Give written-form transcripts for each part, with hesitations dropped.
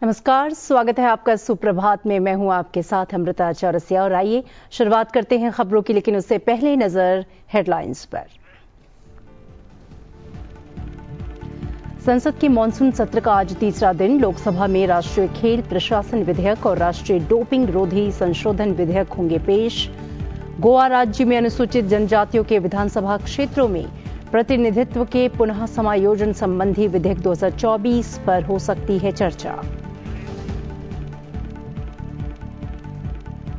नमस्कार, स्वागत है आपका सुप्रभात में। मैं हूं आपके साथ अमृता चौरसिया और आइए शुरुआत करते हैं खबरों की, लेकिन उससे पहले नजर हेडलाइंस पर। संसद के मॉनसून सत्र का आज तीसरा दिन। लोकसभा में राष्ट्रीय खेल प्रशासन विधेयक और राष्ट्रीय डोपिंग रोधी संशोधन विधेयक होंगे पेश। गोवा राज्य में अनुसूचित जनजातियों के विधानसभा क्षेत्रों में प्रतिनिधित्व के पुनः समायोजन संबंधी विधेयक 2024 पर हो सकती है चर्चा।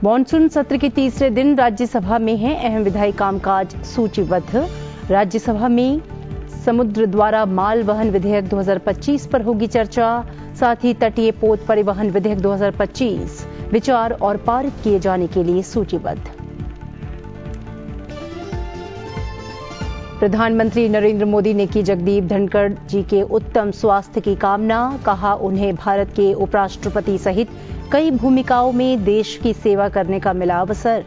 मॉनसून सत्र के तीसरे दिन राज्यसभा में है अहम विधायी कामकाज सूचीबद्ध। राज्यसभा में समुद्र द्वारा माल वहन विधेयक 2025 पर होगी चर्चा। साथ ही तटीय पोत परिवहन विधेयक 2025 विचार और पारित किए जाने के लिए सूचीबद्ध। प्रधानमंत्री नरेंद्र मोदी ने की जगदीप धनखड़ जी के उत्तम स्वास्थ्य की कामना। कहा, उन्हें भारत के उपराष्ट्रपति सहित कई भूमिकाओं में देश की सेवा करने का मिला अवसर।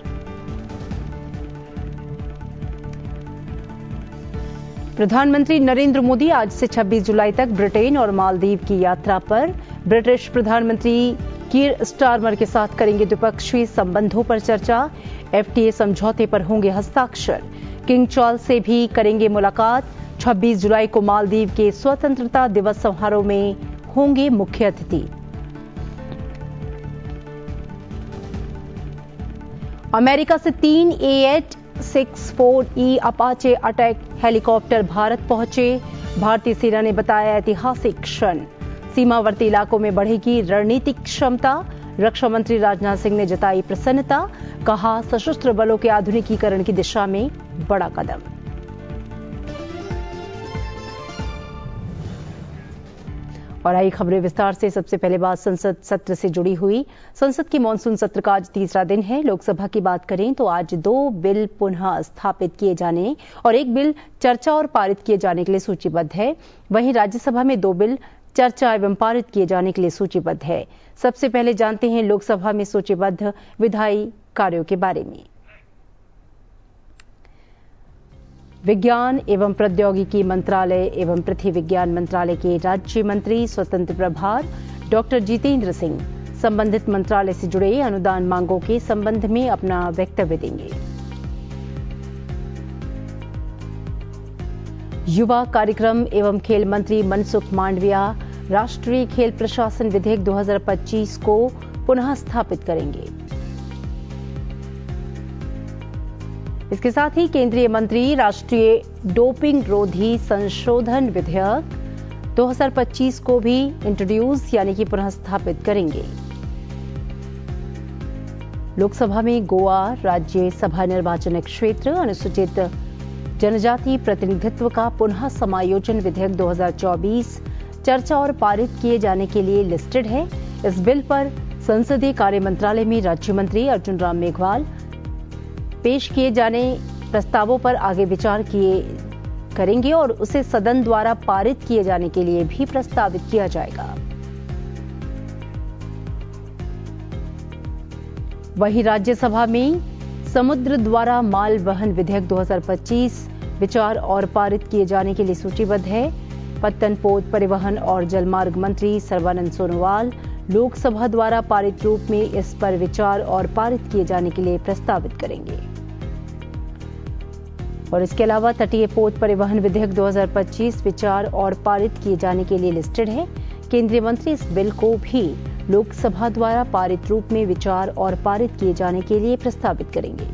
प्रधानमंत्री नरेंद्र मोदी आज से 26 जुलाई तक ब्रिटेन और मालदीव की यात्रा पर। ब्रिटिश प्रधानमंत्री कीर स्टारमर के साथ करेंगे द्विपक्षीय संबंधों पर चर्चा। एफटीए समझौते पर होंगे हस्ताक्षर। किंग चार्ल्स से भी करेंगे मुलाकात। 26 जुलाई को मालदीव के स्वतंत्रता दिवस समारोह में होंगे मुख्य अतिथि। अमेरिका से 3 AH-64E Apache attack helicopter Bharat पहुंचे। भारतीय सेना ने बताया ऐतिहासिक क्षण। सीमावर्ती इलाकों में बढ़ेगी रणनीतिक क्षमता। रक्षा मंत्री राजनाथ सिंह ने जताई प्रसन्नता। कहा, सशस्त्र बलों के आधुनिकीकरण की दिशा में बड़ा कदम। और आई खबरें विस्तार से। सबसे पहले बात संसद सत्र से जुड़ी हुई। संसद के मॉनसून सत्र का आज तीसरा दिन है। लोकसभा की बात करें तो आज 2 बिल पुनः स्थापित किए जाने और 1 बिल चर्चा और पारित किए जाने के लिए सूचीबद्ध है। वहीं राज्यसभा में 2 बिल चर्चा एवं पारित किए जाने के लिए सूचीबद्ध है। सबसे पहले जानते हैं लोकसभा में सूचीबद्ध विधायी कार्यों के बारे में। विज्ञान एवं प्रौद्योगिकी मंत्रालय एवं पृथ्वी विज्ञान मंत्रालय के राज्य मंत्री स्वतंत्र प्रभार डॉक्टर जितेंद्र सिंह संबंधित मंत्रालय से जुड़े अनुदान मांगों के संबंध में अपना वक्तव्य देंगे। युवा कार्यक्रम एवं खेल मंत्री मनसुख मांडविया राष्ट्रीय खेल प्रशासन विधेयक 2025 को पुनः स्थापित करेंगे। इसके साथ ही केंद्रीय मंत्री राष्ट्रीय डोपिंग रोधी संशोधन विधेयक 2025 को भी इंट्रोड्यूस यानी कि पुनः स्थापित करेंगे। लोकसभा में गोवा राज्यसभा निर्वाचन क्षेत्र अनुसूचित जनजाति प्रतिनिधित्व का पुनः समायोजन विधेयक 2024 चर्चा और पारित किए जाने के लिए लिस्टेड है। इस बिल पर संसदीय कार्य मंत्रालय में राज्य मंत्री अर्जुन राम मेघवाल पेश किए जाने प्रस्तावों पर आगे विचार करेंगे और उसे सदन द्वारा पारित किए जाने के लिए भी प्रस्तावित किया जाएगा। वहीं राज्यसभा में समुद्र द्वारा माल वहन विधेयक 2025 विचार और पारित किए जाने के लिए सूचीबद्ध है। पत्तन पोत परिवहन और जलमार्ग मंत्री सर्बानंद सोनोवाल लोकसभा द्वारा पारित रूप में इस पर विचार और पारित किए जाने के लिए प्रस्तावित करेंगे। और इसके अलावा तटीय पोत परिवहन विधेयक 2025 विचार और पारित किए जाने के लिए लिस्टेड है। केंद्रीय मंत्री इस बिल को भी लोकसभा द्वारा पारित रूप में विचार और पारित किए जाने के लिए प्रस्तावित करेंगे।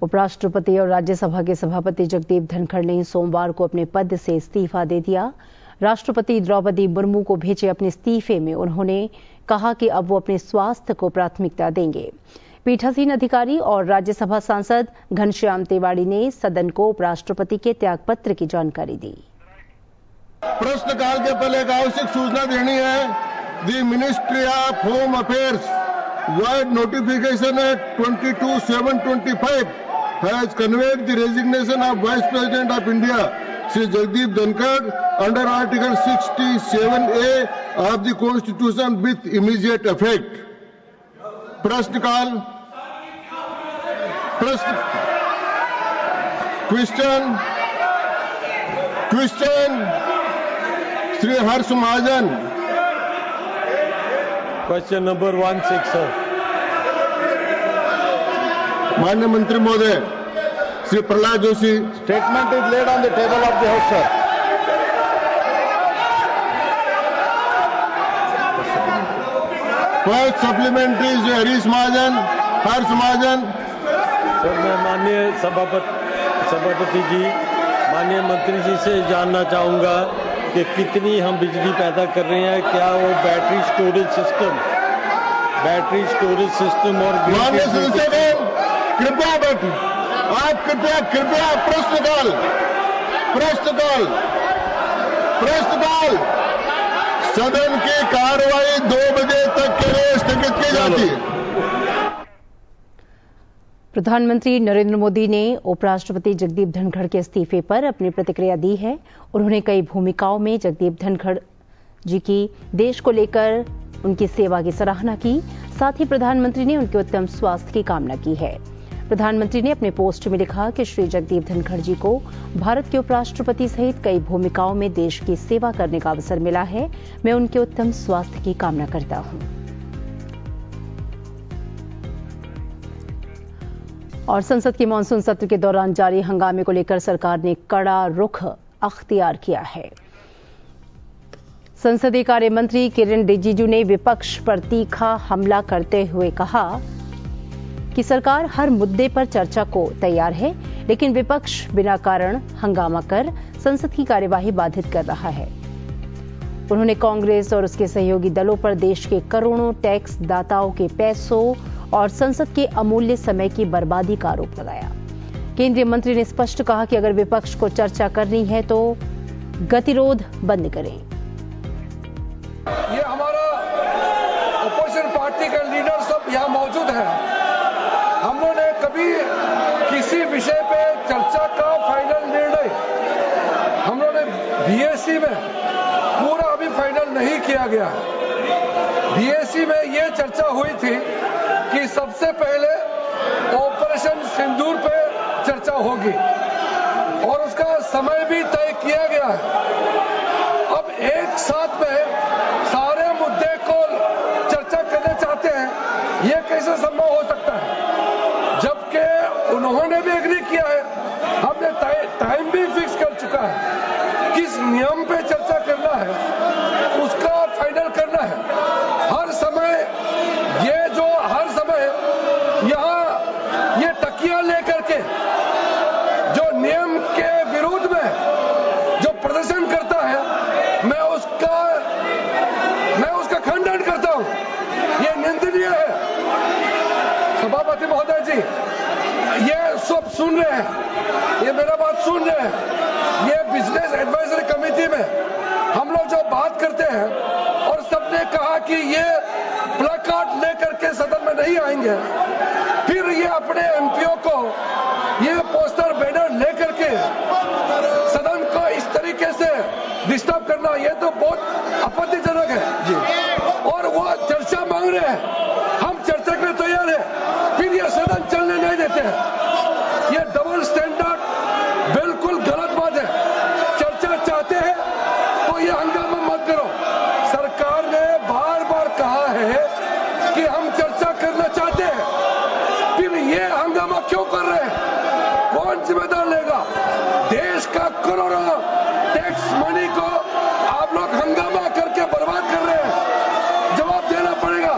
उपराष्ट्रपति और राज्यसभा के सभापति जगदीप धनखड़ ने सोमवार को अपने पद से इस्तीफा दे दिया। राष्ट्रपति द्रौपदी मुर्मू को भेजे अपने इस्तीफे में उन्होंने कहा कि अब वो अपने स्वास्थ्य को प्राथमिकता देंगे। पीठासीन अधिकारी और राज्यसभा सांसद घनश्याम तिवारी ने सदन को उपराष्ट्रपति के त्यागपत्र की जानकारी दी। प्रश्नकाल के पहले एक आवश्यक सूचना देनी है। दी ministry of home affairs wide notification eight 22/7/25 has conveyed the resignation of Vice President of India, Shri Jagdeep Dhankad, under Article 67A of the Constitution with immediate effect. प्रश्नकाल question Shri Harsh Mahajan. Question number 16 sir. माननीय मंत्री महोदय Shri Pralhad Joshi. Statement is laid on the table of the House, sir. First supplementary Shri Harish Mahajan, Harsh Mahajan. Sir मैं माननीय सभापति जी, माननीय मंत्री जी से जानना चाहूंगा कि कितनी हम बिजली पैदा कर रहे हैं, क्या वो बैटरी स्टोरेज सिस्टम और माननीय सदस्यगण कृपया बैठिए, आप कृपया प्रश्नकाल सदन की कार्रवाई 2 बजे तक के लिए स्थगित की जाती है। प्रधानमंत्री नरेंद्र मोदी ने उपराष्ट्रपति जगदीप धनखड़ के इस्तीफे पर अपनी प्रतिक्रिया दी है। उन्होंने कई भूमिकाओं में जगदीप धनखड़ जी की देश को लेकर उनकी सेवा की सराहना की। साथ ही प्रधानमंत्री ने उनके उत्तम स्वास्थ्य की कामना की है। प्रधानमंत्री ने अपने पोस्ट में लिखा कि श्री जगदीप धनखड़ जी को भारत के उपराष्ट्रपति सहित कई भूमिकाओं में देश की सेवा करने का अवसर मिला है। मैं उनके उत्तम स्वास्थ्य की कामना करता हूं। और संसद के मानसून सत्र के दौरान जारी हंगामे को लेकर सरकार ने कड़ा रुख अख्तियार किया है। संसदीय कार्य मंत्री किरेन रिजिजू ने विपक्ष पर तीखा हमला करते हुए कहा कि सरकार हर मुद्दे पर चर्चा को तैयार है, लेकिन विपक्ष बिना कारण हंगामा कर संसद की कार्यवाही बाधित कर रहा है। उन्होंने कांग्रेस और उसके सहयोगी दलों पर देश के करोड़ों टैक्स दाताओं के पैसों और संसद के अमूल्य समय की बर्बादी का आरोप लगाया। केंद्रीय मंत्री ने स्पष्ट कहा कि अगर विपक्ष को चर्चा करनी है तो गतिरोध बंद करें। ये हमारा अपोजिशन पार्टी के लीडर सब यहाँ मौजूद हैं। हम लोगों ने कभी किसी विषय पे चर्चा का फाइनल निर्णय हम लोगों ने बीएससी में पूरा अभी फाइनल नहीं किया गया। बीएससी में ये चर्चा हुई थी कि सबसे पहले ऑपरेशन सिंदूर पे चर्चा होगी और उसका समय भी तय किया गया है। अब एक साथ में सारे मुद्दे को चर्चा करना चाहते हैं, ये कैसे संभव हो सकता है? जबकि उन्होंने भी एग्री किया है, हमने टाइम भी फिक्स कर चुका है, किस नियम पे चर्चा करना है उसका फाइनल करना है। हर समय यहाँ ये तकिया लेकर के जो नियम के विरुद्ध में जो प्रदर्शन करता है, मैं उसका खंडन करता हूं। ये निंदनीय है। सभापति महोदय जी, ये सब सुन रहे हैं, ये मेरा बात सुन रहे हैं। ये बिजनेस एडवाइजरी कमेटी में हम लोग जो बात करते हैं और सबने कहा कि ये प्लकार्ड लेकर के सदन में नहीं आएंगे, फिर ये अपने एमपीओ को ये पोस्टर बैनर लेकर के सदन को इस तरीके से डिस्टर्ब करना, ये तो बहुत आपत्तिजनक है जी। और वो चर्चा मांग रहे हैं, हम चर्चा के लिए तैयार है, फिर ये सदन चलने नहीं देते हैं। ये डबल स्टैंडर्ड बिल्कुल गलत बात है। चर्चा चाहते हैं तो ये हंगामा मत करो। सरकार ने बार बार कहा है कि हम चर्चा करना चाहते हैं, फिर ये हंगामा क्यों कर रहे हैं? कौन जिम्मेदार लेगा? देश का करोड़ों टैक्स मनी को आप लोग हंगामा करके बर्बाद कर रहे हैं, जवाब देना पड़ेगा।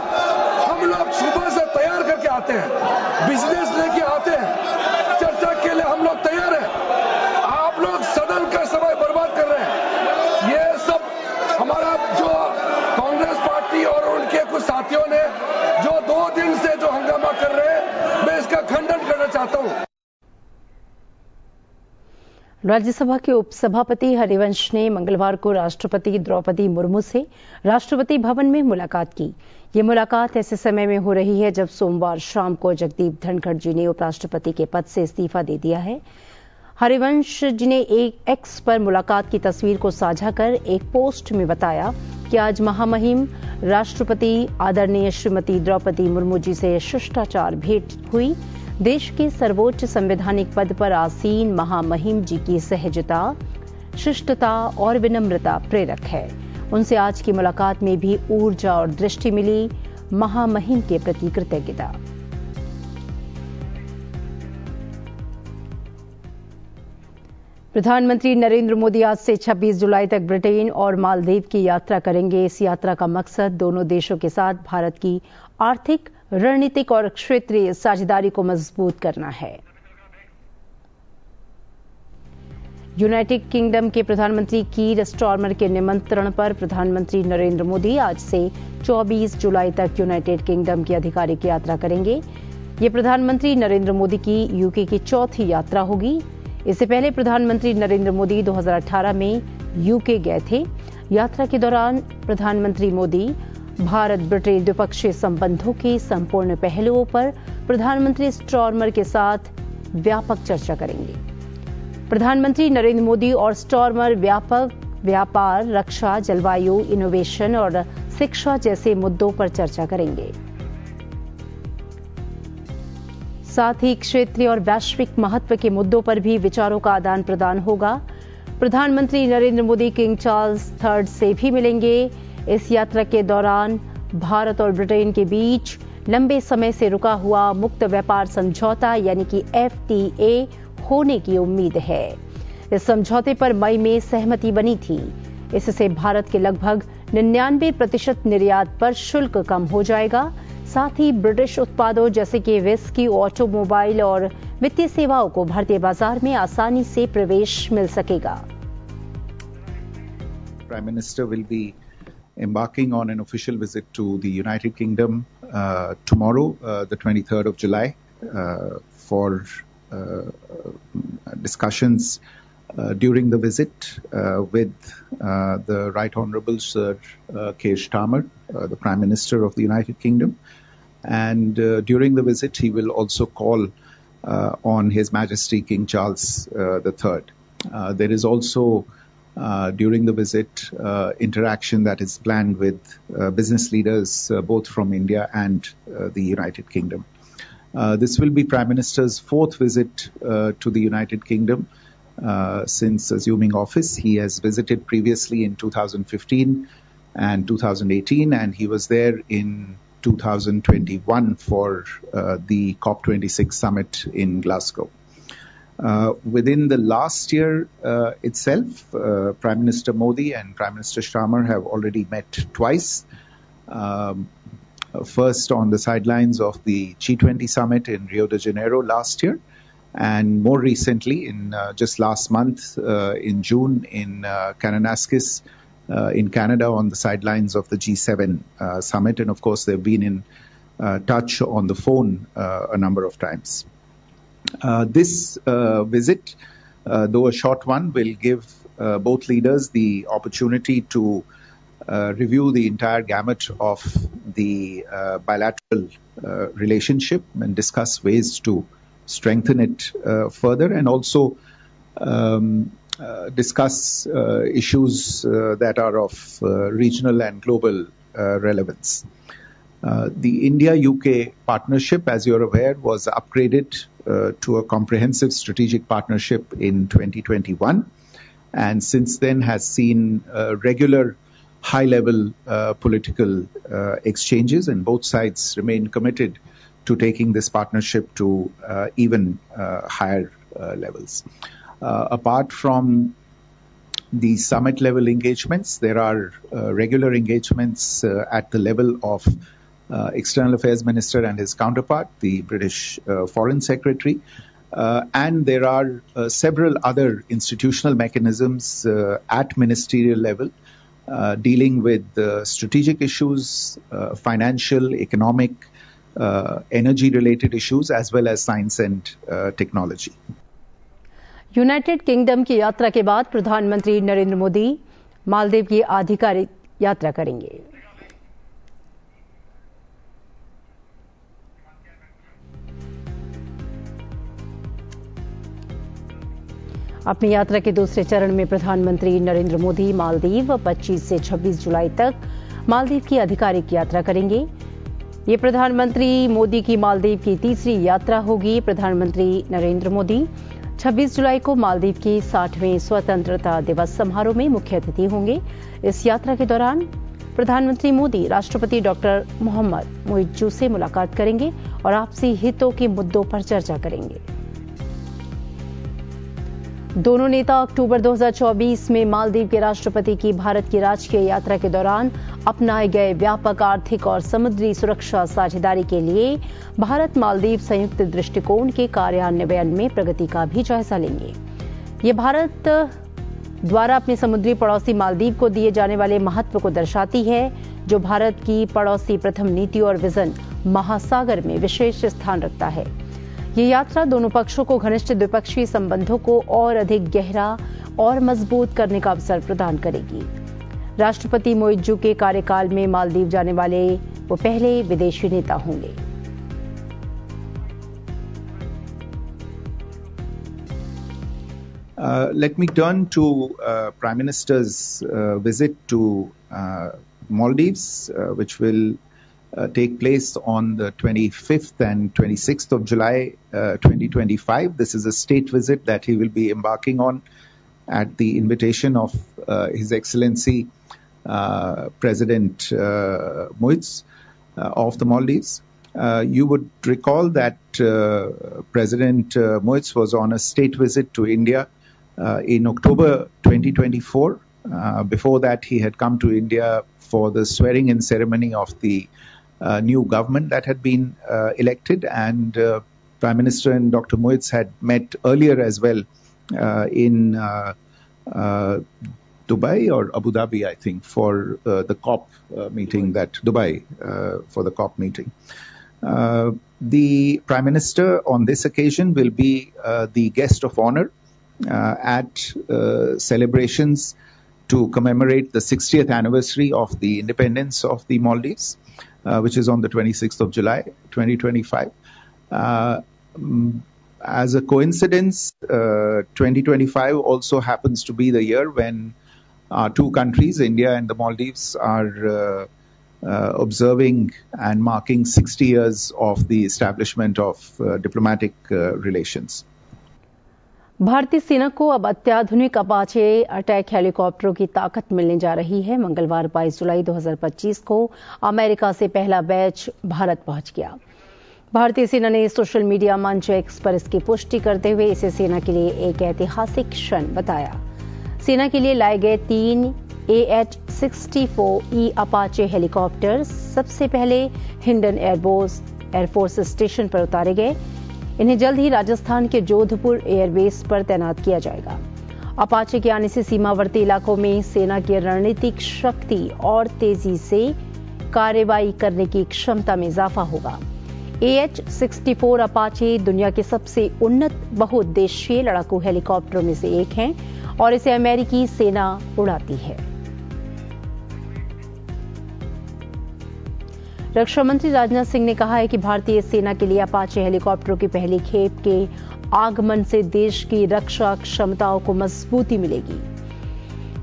हम लोग सुबह से तैयार करके आते हैं, बिजनेस लेके आते हैं, चर्चा के लिए हम लोग तैयार हैं। आप लोग सदन का समय बर्बाद कर रहे हैं। ये सब हमारा जो कांग्रेस पार्टी और उनके कुछ साथियों ने जो 2 दिन से जो हंगामा कर रहे हैं, मैं इसका खंडन करना चाहता हूं। राज्यसभा के उपसभापति हरिवंश ने मंगलवार को राष्ट्रपति द्रौपदी मुर्मू से राष्ट्रपति भवन में मुलाकात की। ये मुलाकात ऐसे समय में हो रही है जब सोमवार शाम को जगदीप धनखड़ जी ने उपराष्ट्रपति के पद से इस्तीफा दे दिया है। हरिवंश जी ने एक एक्स पर मुलाकात की तस्वीर को साझा कर एक पोस्ट में बताया कि आज महामहिम राष्ट्रपति आदरणीय श्रीमती द्रौपदी मुर्मू जी से शिष्टाचार भेंट हुई। देश के सर्वोच्च संवैधानिक पद पर आसीन महामहिम जी की सहजता, शिष्टता और विनम्रता प्रेरक है। उनसे आज की मुलाकात में भी ऊर्जा और दृष्टि मिली। महामहिम के प्रति कृतज्ञता। प्रधानमंत्री नरेंद्र मोदी आज से 26 जुलाई तक ब्रिटेन और मालदीव की यात्रा करेंगे। इस यात्रा का मकसद दोनों देशों के साथ भारत की आर्थिक, रणनीतिक और क्षेत्रीय साझेदारी को मजबूत करना है। यूनाइटेड किंगडम के प्रधानमंत्री कीर स्टारमर के निमंत्रण पर प्रधानमंत्री नरेंद्र मोदी आज से 24 जुलाई तक यूनाइटेड किंगडम की आधिकारिक यात्रा करेंगे। ये प्रधानमंत्री नरेंद्र मोदी की यूके की चौथी यात्रा होगी। इससे पहले प्रधानमंत्री नरेंद्र मोदी 2018 में यूके गए थे। यात्रा के दौरान प्रधानमंत्री मोदी भारत ब्रिटेन द्विपक्षीय संबंधों के संपूर्ण पहलुओं पर प्रधानमंत्री स्टारमर के साथ व्यापक चर्चा करेंगे। प्रधानमंत्री नरेंद्र मोदी और स्टारमर व्यापार, रक्षा, जलवायु, इनोवेशन और शिक्षा जैसे मुद्दों पर चर्चा करेंगे। साथ ही क्षेत्रीय और वैश्विक महत्व के मुद्दों पर भी विचारों का आदान प्रदान होगा। प्रधानमंत्री Narendra Modi king Charles III से भी मिलेंगे। इस यात्रा के दौरान भारत और ब्रिटेन के बीच लंबे समय से रुका हुआ मुक्त व्यापार समझौता यानी कि FTA होने की उम्मीद है। इस समझौते पर मई में सहमति बनी थी। इससे भारत के लगभग 99% निर्यात पर शुल्क कम हो जाएगा। साथ ही ब्रिटिश उत्पादों जैसे कि विस्की, ऑटोमोबाइल और वित्तीय सेवाओं को भारतीय बाजार में आसानी से प्रवेश मिल सकेगा। Prime Minister will be embarking on an official visit to the United Kingdom tomorrow, the 23rd of July, for discussions during the visit with the Right Honourable Sir Keir Starmer, the Prime Minister of the United Kingdom. And during the visit, he will also call on His Majesty King Charles III. There is also, during the visit, interaction that is planned with business leaders both from India and the United Kingdom. This will be Prime Minister's 4th visit to the United Kingdom since assuming office. He has visited previously in 2015 and 2018, and he was there in 2021 for the COP26 summit in Glasgow. Within the last year itself, Prime Minister Modi and Prime Minister Starmer have already met twice. First on the sidelines of the G20 summit in Rio de Janeiro last year, and more recently in just last month in June in Kananaskis in Canada on the sidelines of the G7 summit. And of course they've been in touch on the phone a number of times. This visit, though a short one, will give both leaders the opportunity to review the entire gamut of the bilateral relationship and discuss ways to strengthen it further, and also discuss issues that are of regional and global relevance. The India-UK partnership, as you're aware, was upgraded to a comprehensive strategic partnership in 2021, and since then has seen regular high-level political exchanges, and both sides remain committed to taking this partnership to even higher levels. Apart from the summit-level engagements, there are regular engagements at the level of External Affairs Minister and his counterpart, the British Foreign Secretary, and there are several other institutional mechanisms at ministerial level dealing with strategic issues, financial, economic, energy-related issues, as well as science and technology. United kingdom की यात्रा के बाद प्रधानमंत्री नरेंद्र मोदी मालदीव की आधिकारिक यात्रा करेंगे। अपनी यात्रा के दूसरे चरण में प्रधानमंत्री नरेंद्र मोदी मालदीव 25 से 26 जुलाई तक मालदीव की आधिकारिक यात्रा करेंगे। ये प्रधानमंत्री मोदी की मालदीव की तीसरी यात्रा होगी। प्रधानमंत्री नरेंद्र मोदी 26 जुलाई को मालदीव के 60वें स्वतंत्रता दिवस समारोह में मुख्य अतिथि होंगे। इस यात्रा के दौरान प्रधानमंत्री मोदी राष्ट्रपति डॉक्टर मोहम्मद मुइज्जू से मुलाकात करेंगे और आपसी हितों के मुद्दों पर चर्चा करेंगे। दोनों नेता अक्टूबर 2024 में मालदीव के राष्ट्रपति की भारत की राजकीय यात्रा के दौरान अपनाए गए व्यापक आर्थिक और समुद्री सुरक्षा साझेदारी के लिए भारत मालदीव संयुक्त दृष्टिकोण के कार्यान्वयन में प्रगति का भी जायजा लेंगे। ये भारत द्वारा अपने समुद्री पड़ोसी मालदीव को दिए जाने वाले महत्व को दर्शाती है, जो भारत की पड़ोसी प्रथम नीति और विजन महासागर में विशेष स्थान रखता है। ये यात्रा दोनों पक्षों को घनिष्ठ द्विपक्षीय संबंधों को और अधिक गहरा और मजबूत करने का अवसर प्रदान करेगी। राष्ट्रपति मुइज्जू के कार्यकाल में मालदीव जाने वाले वो पहले विदेशी नेता होंगे। Let me turn to Prime Minister's visit to Maldives, which will take place on the 25th and 26th of July 2025. This is a state visit that he will be embarking on at the invitation of His Excellency President Muizz of the Maldives. You would recall that President Muizz was on a state visit to India in October 2024. Before that, he had come to India for the swearing-in ceremony of the new government that had been elected, and Prime Minister and Dr. Muizz had met earlier as well in Dubai or Abu Dhabi, I think, for the COP meeting, for the COP meeting. The Prime Minister on this occasion will be the guest of honor at celebrations to commemorate the 60th anniversary of the independence of the Maldives, which is on the 26th of July, 2025. As a coincidence, 2025 also happens to be the year when our two countries, India and the Maldives, are observing and marking 60 years of the establishment of diplomatic relations. भारतीय सेना को अब अत्याधुनिक Apache attack हेलीकॉप्टरों की ताकत मिलने जा रही है। मंगलवार 22 जुलाई 2025 को अमेरिका से पहला बैच भारत पहुंच गया। भारतीय सेना ने सोशल मीडिया मंच एक्स पर इसकी पुष्टि करते हुए इसे सेना के लिए एक ऐतिहासिक क्षण बताया। सेना के लिए लाए गए 3 AH-64E अपाचे हेलीकॉप्टर सबसे पहले हिंडन एयरफोर्स स्टेशन पर उतारे गए। इन्हें जल्द ही राजस्थान के जोधपुर एयरबेस पर तैनात किया जाएगा। अपाचे के आने से सीमावर्ती इलाकों में सेना की रणनीतिक शक्ति और तेजी से कार्रवाई करने की क्षमता में इजाफा होगा। AH-64 अपाचे दुनिया के सबसे उन्नत बहुउद्देशीय लड़ाकू हेलीकॉप्टरों में से एक हैं और इसे अमेरिकी सेना उड़ाती है। रक्षा मंत्री राजनाथ सिंह ने कहा है कि भारतीय सेना के लिए अपाचे हेलीकॉप्टरों की पहली खेप के आगमन से देश की रक्षा क्षमताओं को मजबूती मिलेगी।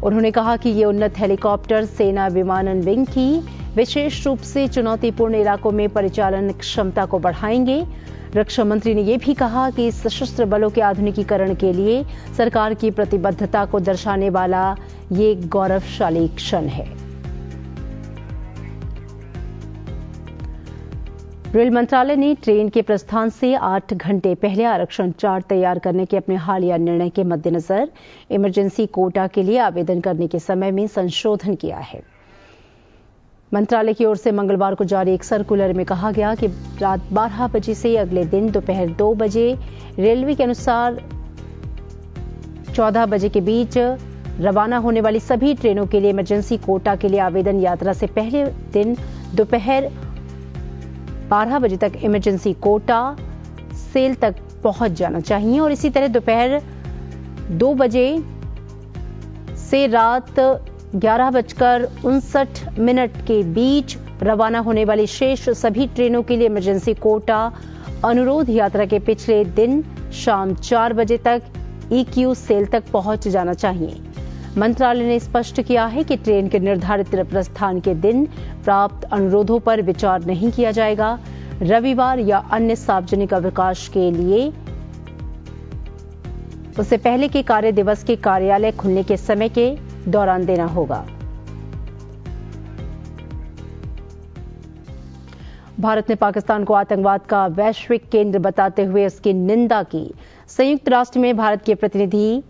उन्होंने कहा कि ये उन्नत हेलीकॉप्टर सेना विमानन विंग की विशेष रूप से चुनौतीपूर्ण इलाकों में परिचालन क्षमता को बढ़ाएंगे। रक्षा मंत्री ने यह भी कहा कि सशस्त्र बलों के आधुनिकीकरण के लिए सरकार की प्रतिबद्धता को दर्शाने वाला ये गौरवशाली क्षण है। रेल मंत्रालय ने ट्रेन के प्रस्थान से 8 घंटे पहले आरक्षण चार्ट तैयार करने के अपने हालिया निर्णय के मद्देनजर इमरजेंसी कोटा के लिए आवेदन करने के समय में संशोधन किया है। मंत्रालय की ओर से मंगलवार को जारी एक सर्कुलर में कहा गया कि रात 12 बजे से अगले दिन दोपहर 2 बजे रेलवे के अनुसार 14 बजे के बीच रवाना होने वाली सभी ट्रेनों के लिए इमरजेंसी कोटा के लिए आवेदन यात्रा से पहले दिन दोपहर 12 बजे तक इमरजेंसी कोटा सेल तक पहुंच जाना चाहिए और इसी तरह दोपहर 2 बजे से रात 11:59 के बीच रवाना होने वाली शेष सभी ट्रेनों के लिए इमरजेंसी कोटा अनुरोध यात्रा के पिछले दिन शाम 4 बजे तक EQ सेल तक पहुंच जाना चाहिए। मंत्रालय ने स्पष्ट किया है कि ट्रेन के निर्धारित प्रस्थान के दिन प्राप्त अनुरोधों पर विचार नहीं किया जाएगा। रविवार या अन्य सार्वजनिक अवकाश के लिए उससे पहले के कार्य दिवस के कार्यालय खुलने के समय के दौरान देना होगा। भारत ने पाकिस्तान को आतंकवाद का वैश्विक केंद्र बताते हुए उसकी निंदा की। संयुक्त राष्ट्र में भारत के प्रतिनिधि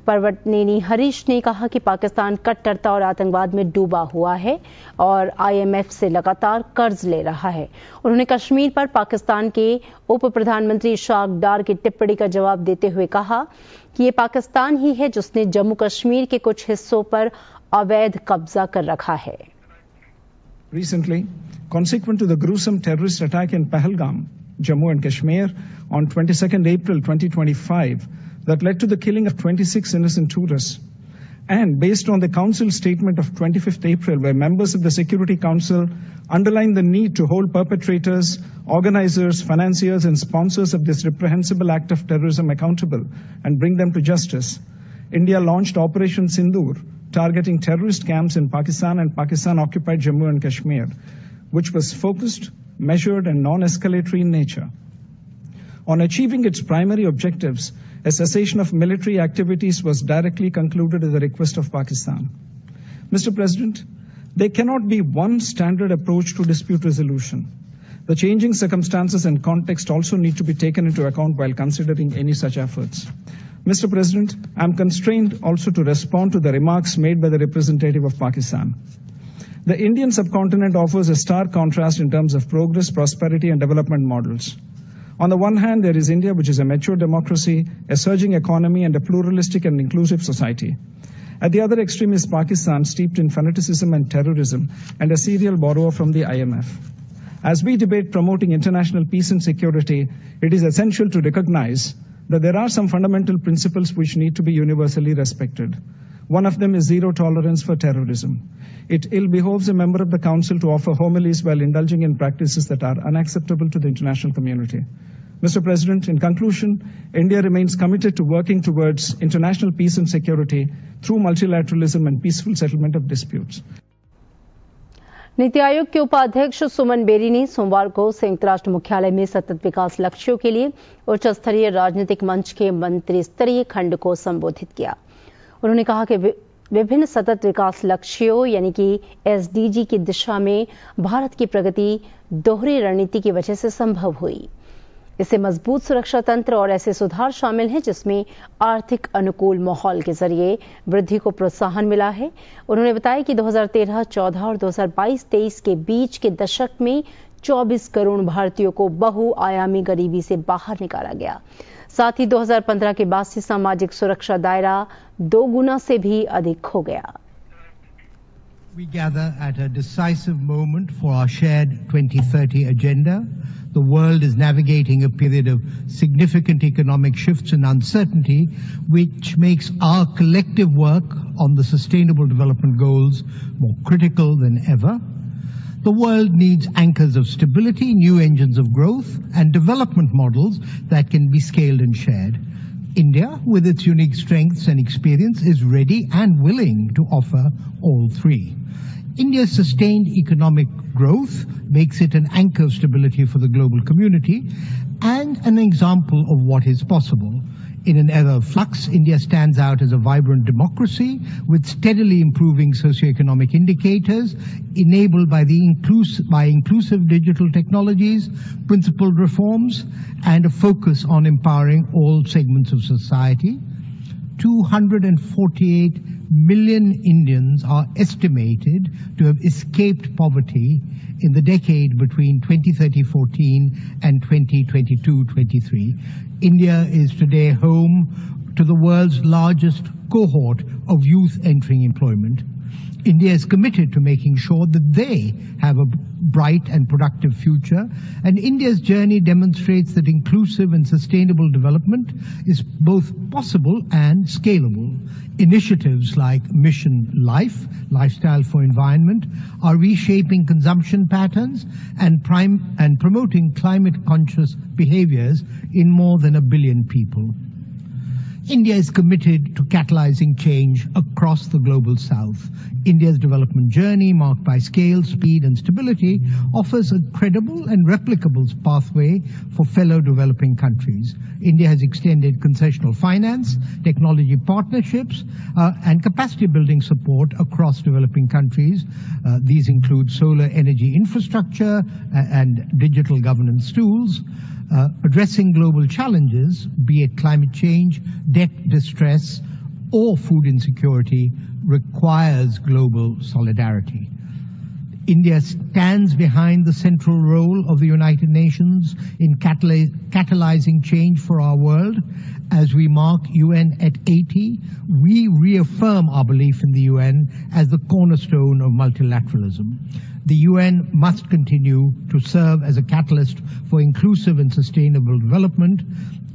पर्वतनेनी हरीश ने कहा कि पाकिस्तान कट्टरता और आतंकवाद में डूबा हुआ है और IMF से लगातार कर्ज ले रहा है। उन्होंने कश्मीर पर पाकिस्तान के उप प्रधानमंत्री इशाक डार की टिप्पणी का जवाब देते हुए कहा कि ये पाकिस्तान ही है जिसने जम्मू कश्मीर के कुछ हिस्सों पर अवैध कब्जा कर रखा है। Recently, consequent to the gruesome terrorist attack in Pahalgam, Jammu and Kashmir on 22nd April 2025 that led to the killing of 26 innocent tourists, and based on the Council statement of 25th April where members of the Security Council underlined the need to hold perpetrators, organizers, financiers and sponsors of this reprehensible act of terrorism accountable and bring them to justice, India launched Operation Sindoor, targeting terrorist camps in Pakistan and Pakistan-occupied Jammu and Kashmir, which was focused, measured and non-escalatory in nature. On achieving its primary objectives, a cessation of military activities was directly concluded at the request of Pakistan. Mr. President, there cannot be one standard approach to dispute resolution. The changing circumstances and context also need to be taken into account while considering any such efforts. Mr. President, I am constrained also to respond to the remarks made by the representative of Pakistan. The Indian subcontinent offers a stark contrast in terms of progress, prosperity and development models. On the one hand, there is India, which is a mature democracy, a surging economy and a pluralistic and inclusive society. At the other extreme is Pakistan, steeped in fanaticism and terrorism and a serial borrower from the IMF. As we debate promoting international peace and security, it is essential to recognize that there are some fundamental principles which need to be universally respected. One of them is zero tolerance for terrorism. It ill behoves a member of the Council to offer homilies while indulging in practices that are unacceptable to the international community. Mr. President, in conclusion, India remains committed to working towards international peace and security through multilateralism and peaceful settlement of disputes. NITI Aayog के उपाध्यक्ष सुमन berry ने सोमवार को संयुक्त राष्ट्र मुख्यालय में सतत विकास लक्ष्यों के लिए उच्च स्तरीय राजनीतिक मंच के मंत्री स्तरीय खंड को संबोधित किया। उन्होंने कहा कि विभिन्न सतत विकास लक्ष्यों यानी कि SDG की दिशा में भारत की प्रगति दोहरी रणनीति की वजह से संभव हुई। इससे मजबूत सुरक्षा तंत्र और ऐसे सुधार शामिल हैं जिसमें आर्थिक अनुकूल माहौल के जरिए वृद्धि को प्रोत्साहन मिला है। उन्होंने बताया कि 2013-14 और 2022-23 के बीच के दशक में 24 करोड़ भारतीयों को बहुआयामी गरीबी से बाहर निकाला गया। साथ ही 2015 के बाद से सामाजिक सुरक्षा दायरा 2 गुना से भी अधिक हो गया। We gather at a decisive moment for our shared 2030 agenda. The world is navigating a period of significant economic shifts and uncertainty, which makes our collective work on the Sustainable Development Goals more critical than ever. The world needs anchors of stability, new engines of growth, and development models that can be scaled and shared. India, with its unique strengths and experience, is ready and willing to offer all three. India's sustained economic growth makes it an anchor of stability for the global community and an example of what is possible. In an era of flux, India stands out as a vibrant democracy with steadily improving socioeconomic indicators enabled by inclusive digital technologies, principled reforms, and a focus on empowering all segments of society. 248 million Indians are estimated to have escaped poverty in the decade between 2013-14 and 2022-23. India is today home to the world's largest cohort of youth entering employment. India is committed to making sure that they have a bright and productive future, and India's journey demonstrates that inclusive and sustainable development is both possible and scalable. Initiatives like Mission Life, Lifestyle for Environment, are reshaping consumption patterns and promoting climate-conscious behaviors in more than 1 billion people. India is committed to catalyzing change across the global south. India's development journey, marked by scale, speed, and stability, offers a credible and replicable pathway for fellow developing countries. India has extended concessional finance, technology partnerships, and capacity building support across developing countries. These include solar energy infrastructure and digital governance tools. Addressing global challenges, be it climate change, debt distress, or food insecurity, requires global solidarity. India stands behind the central role of the United Nations in catalyzing change for our world. As we mark UN at 80, we reaffirm our belief in the UN as the cornerstone of multilateralism. The UN must continue to serve as a catalyst for inclusive and sustainable development.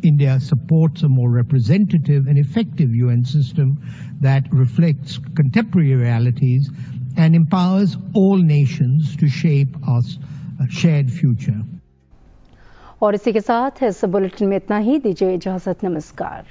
India supports a more representative and effective UN system that reflects contemporary realities and empowers all nations to shape our shared future. और इसी के साथ इस bulletin में इतना ही। दीजिए इजाजत, नमस्कार।